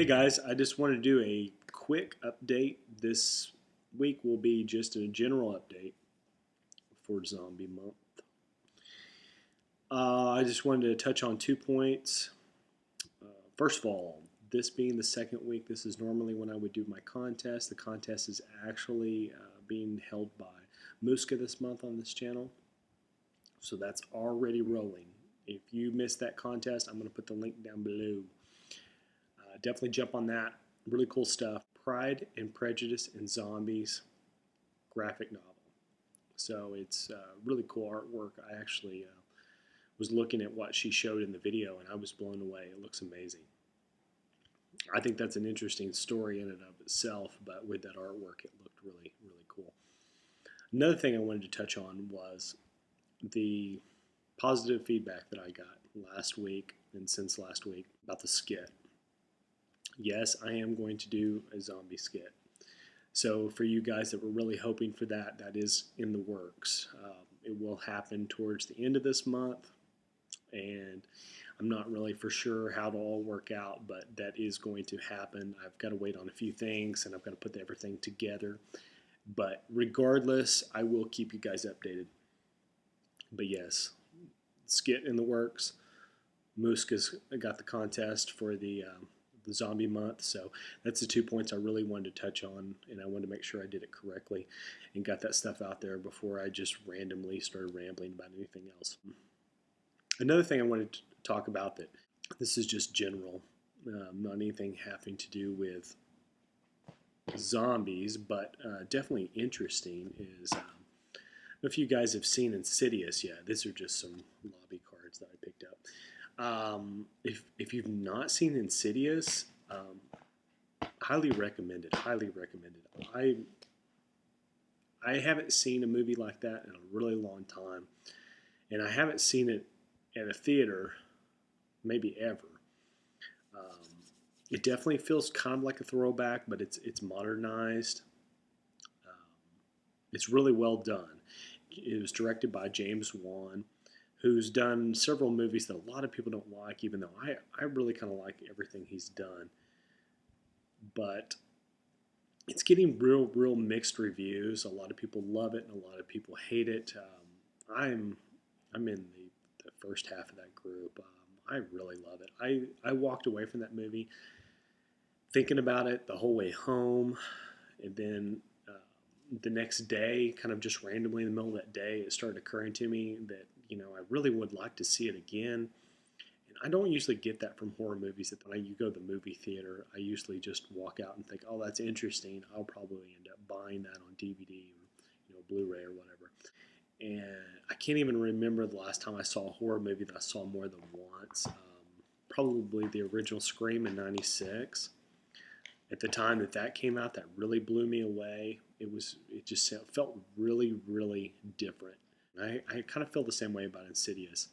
Hey guys, I just wanted to do a quick update. This week will be just a general update for Zombie Month. I just wanted to touch on 2 points. First of all, this being the second week, this is normally when I would do my contest. The contest is actually being held by Moueska this month on this channel. So that's already rolling. If you missed that contest, I'm going to put the link down below. Definitely jump on that. Really cool stuff. Pride and Prejudice and Zombies graphic novel. So it's really cool artwork. I actually was looking at what she showed in the video and I was blown away. It looks amazing. I think that's an interesting story in and of itself, but with that artwork, it looked really, really cool. Another thing I wanted to touch on was the positive feedback that I got last week and since last week about the skit. Yes, I am going to do a zombie skit. So for you guys that were really hoping for that, that is in the works. It will happen towards the end of this month, and I'm not really for sure how it'll all work out, but that is going to happen. I've got to wait on a few things, and I've got to put everything together. But regardless, I will keep you guys updated. But yes, skit in the works. Moueska's got the contest for the zombie month, so that's the 2 points I really wanted to touch on, and I wanted to make sure I did it correctly and got that stuff out there before I just randomly started rambling about anything else. Another thing I wanted to talk about, that this is just general, not anything having to do with zombies, but definitely interesting, is if you guys have seen Insidious yet. These are just some lobby cards that I picked up. If you've not seen Insidious, highly recommended. Highly recommended. I haven't seen a movie like that in a really long time, and I haven't seen it at a theater, maybe ever. It definitely feels kind of like a throwback, but it's modernized. It's really well done. It was directed by James Wan, who's done several movies that a lot of people don't like, even though I really kind of like everything he's done. But it's getting real mixed reviews. A lot of people love it and a lot of people hate it. I'm in the first half of that group. I really love it. I walked away from that movie thinking about it the whole way home, and then the next day, kind of just randomly in the middle of that day, it started occurring to me that, I really would like to see it again. And I don't usually get that from horror movies. That when you go to the movie theater, I usually just walk out and think, oh, that's interesting. I'll probably end up buying that on DVD or Blu-ray or whatever. And I can't even remember the last time I saw a horror movie that I saw more than once. Probably the original Scream in '96. At the time that came out, that really blew me away. It just felt really different. I kind of feel the same way about Insidious.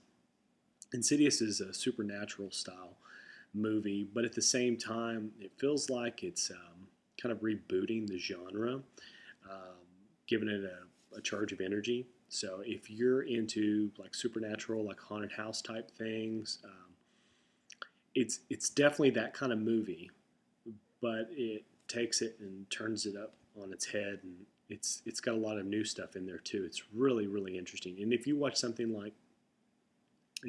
Insidious is a supernatural style movie, but at the same time, it feels like it's kind of rebooting the genre, giving it a charge of energy. So if you're into like supernatural, like haunted house type things, it's definitely that kind of movie, but it takes it and turns it up on its head, and it's got a lot of new stuff in there too. It's really interesting. And if you watch something like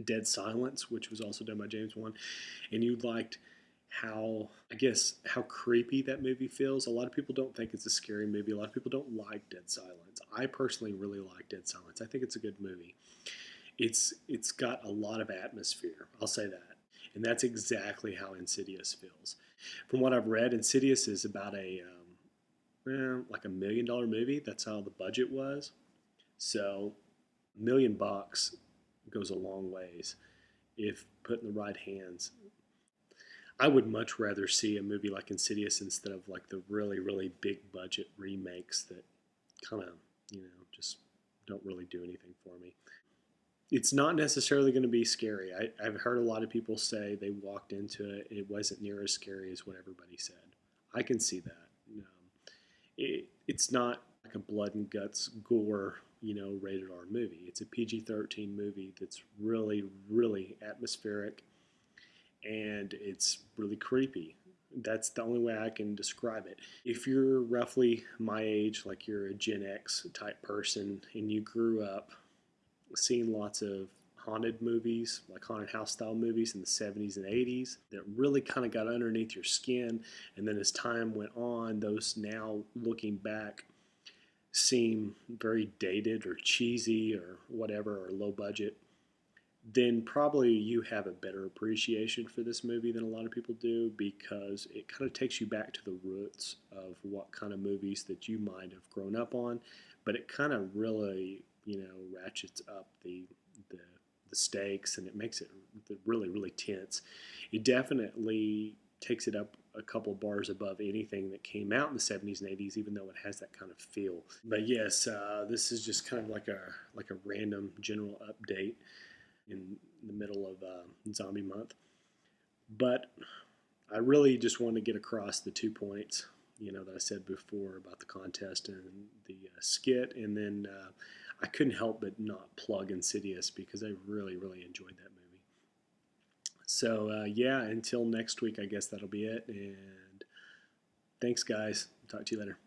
Dead Silence, which was also done by James Wan, and you liked how creepy that movie feels. A lot of people don't think it's a scary movie. A lot of people don't like Dead Silence. I personally really like Dead Silence. I think it's a good movie. It's got a lot of atmosphere. I'll say that. And that's exactly how Insidious feels. From what I've read, Insidious is about like $1 million movie. That's how the budget was. So $1 million goes a long ways if put in the right hands. I would much rather see a movie like Insidious instead of like the really big budget remakes that kind of, just don't really do anything for me. It's not necessarily going to be scary. I've heard a lot of people say they walked into it, it wasn't near as scary as what everybody said. I can see that. It's not like a blood and guts gore, rated R movie. It's a PG-13 movie that's really atmospheric, and it's really creepy. That's the only way I can describe it. If you're roughly my age, like you're a Gen X type person, and you grew up seeing lots of haunted movies, like haunted house style movies in the 70s and 80s that really kind of got underneath your skin. And then as time went on, those now looking back seem very dated or cheesy or whatever, or low budget, then probably you have a better appreciation for this movie than a lot of people do, because it kind of takes you back to the roots of what kind of movies that you might have grown up on, but it kind of really, ratchets up the, the stakes, and it makes it really, really tense. It definitely takes it up a couple bars above anything that came out in the 70s and 80s, even though it has that kind of feel. But yes, this is just kind of like a random general update in the middle of Zombie Month. But I really just want to get across the 2 points, that I said before about the contest and the skit, and then I couldn't help but not plug Insidious because I really, really enjoyed that movie. So yeah, until next week, I guess that'll be it. And thanks, guys. Talk to you later.